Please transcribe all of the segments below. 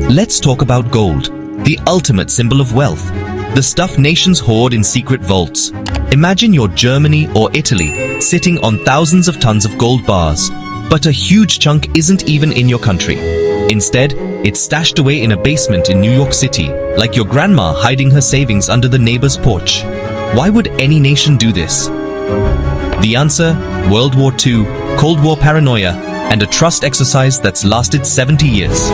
Let's talk about gold, the ultimate symbol of wealth, the stuff nations hoard in secret vaults. Imagine you're Germany or Italy, sitting on thousands of tons of gold bars, but a huge chunk isn't even in your country. Instead, it's stashed away in a basement in New York City, like your grandma hiding her savings under the neighbor's porch. Why would any nation do this? The answer: World War II, Cold War paranoia, and a trust exercise that's lasted 70 years.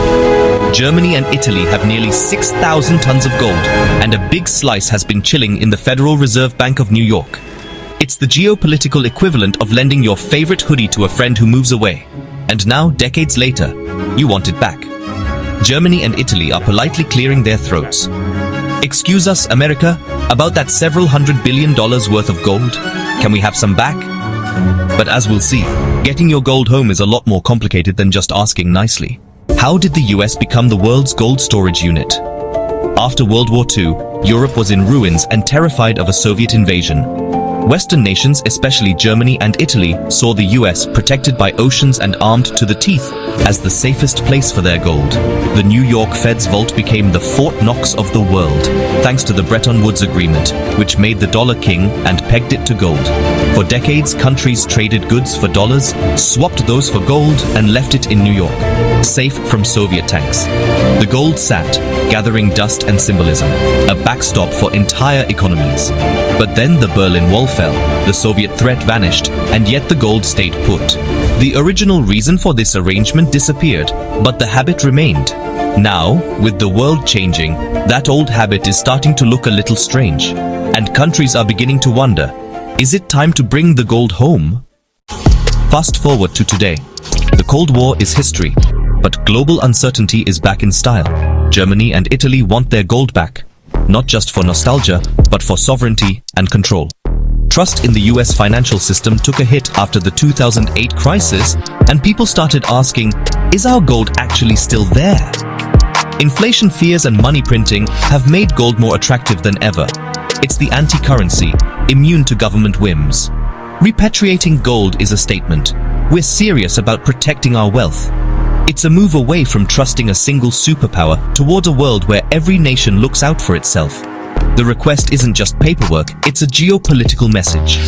Germany and Italy have nearly 6,000 tons of gold, and a big slice has been chilling in the Federal Reserve Bank of New York. It's the geopolitical equivalent of lending your favorite hoodie to a friend who moves away. And now, decades later, you want it back. Germany and Italy are politely clearing their throats. Excuse us, America, about that several $100 billion worth of gold? Can we have some back? But as we'll see, getting your gold home is a lot more complicated than just asking nicely. How did the US become the world's gold storage unit? After World War II, Europe was in ruins and terrified of a Soviet invasion. Western nations, especially Germany and Italy, saw the US, protected by oceans and armed to the teeth, as the safest place for their gold. The New York Fed's vault became the Fort Knox of the world, thanks to the Bretton Woods Agreement, which made the dollar king and pegged it to gold. For decades, countries traded goods for dollars, swapped those for gold, and left it in New York, safe from Soviet tanks. The gold sat, gathering dust and symbolism, a backstop for entire economies. But then the Berlin Wall fell, the Soviet threat vanished, and yet the gold stayed put. The original reason for this arrangement disappeared, but the habit remained. Now, with the world changing, that old habit is starting to look a little strange, and countries are beginning to wonder, is it time to bring the gold home? Fast forward to today. The Cold War is history, but global uncertainty is back in style. Germany and Italy want their gold back, not just for nostalgia, but for sovereignty and control. Trust in the US financial system took a hit after the 2008 crisis, and people started asking, is our gold actually still there? Inflation fears and money printing have made gold more attractive than ever. It's the anti-currency, immune to government whims. Repatriating gold is a statement. We're serious about protecting our wealth. It's a move away from trusting a single superpower towards a world where every nation looks out for itself. The request isn't just paperwork, it's a geopolitical message.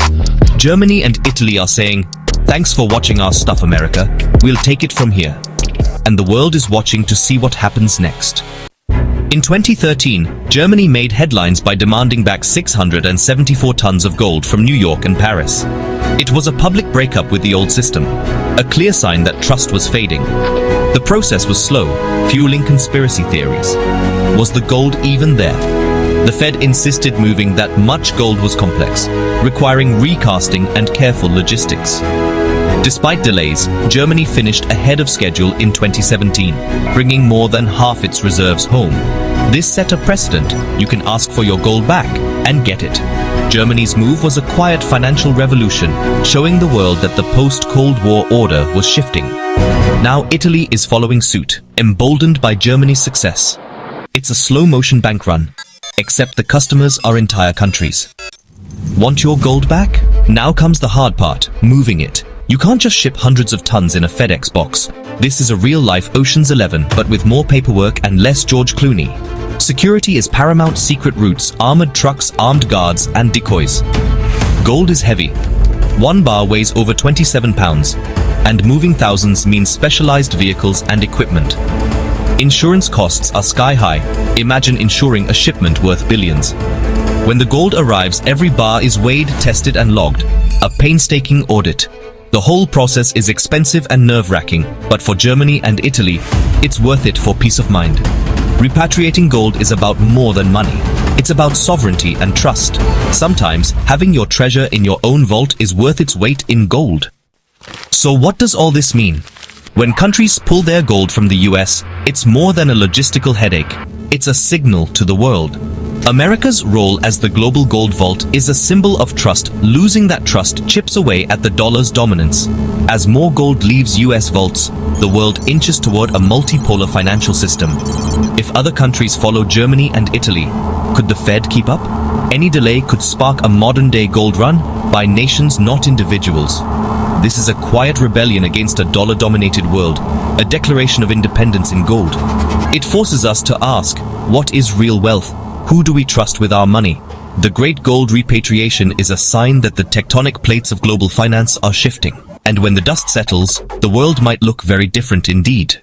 Germany and Italy are saying, thanks for watching our stuff, America. We'll take it from here. And the world is watching to see what happens next. In 2013, Germany made headlines by demanding back 674 tons of gold from New York and Paris. It was a public breakup with the old system, a clear sign that trust was fading. The process was slow, fueling conspiracy theories. Was the gold even there? The Fed insisted moving that much gold was complex, requiring recasting and careful logistics. Despite delays, Germany finished ahead of schedule in 2017, bringing more than half its reserves home. This set a precedent. You can ask for your gold back and get it. Germany's move was a quiet financial revolution, showing the world that the post-Cold War order was shifting. Now Italy is following suit, emboldened by Germany's success. It's a slow-motion bank run, except the customers are entire countries. Want your gold back? Now comes the hard part, moving it. You can't just ship hundreds of tons in a FedEx box. This is a real-life Ocean's 11, but with more paperwork and less George Clooney. Security is paramount: secret routes, armored trucks, armed guards, and decoys. Gold is heavy. One bar weighs over 27 pounds, and moving thousands means specialized vehicles and equipment. Insurance costs are sky high. Imagine insuring a shipment worth billions. When the gold arrives, every bar is weighed, tested, and logged. A painstaking audit. The whole process is expensive and nerve-wracking, but for Germany and Italy, it's worth it for peace of mind. Repatriating gold is about more than money. It's about sovereignty and trust. Sometimes, having your treasure in your own vault is worth its weight in gold. So what does all this mean? When countries pull their gold from the US, it's more than a logistical headache. It's a signal to the world. America's role as the global gold vault is a symbol of trust. Losing that trust chips away at the dollar's dominance. As more gold leaves US vaults, the world inches toward a multipolar financial system. If other countries follow Germany and Italy, could the Fed keep up? Any delay could spark a modern-day gold run by nations, not individuals. This is a quiet rebellion against a dollar-dominated world, a declaration of independence in gold. It forces us to ask, what is real wealth? Who do we trust with our money? The great gold repatriation is a sign that the tectonic plates of global finance are shifting. And when the dust settles, the world might look very different indeed.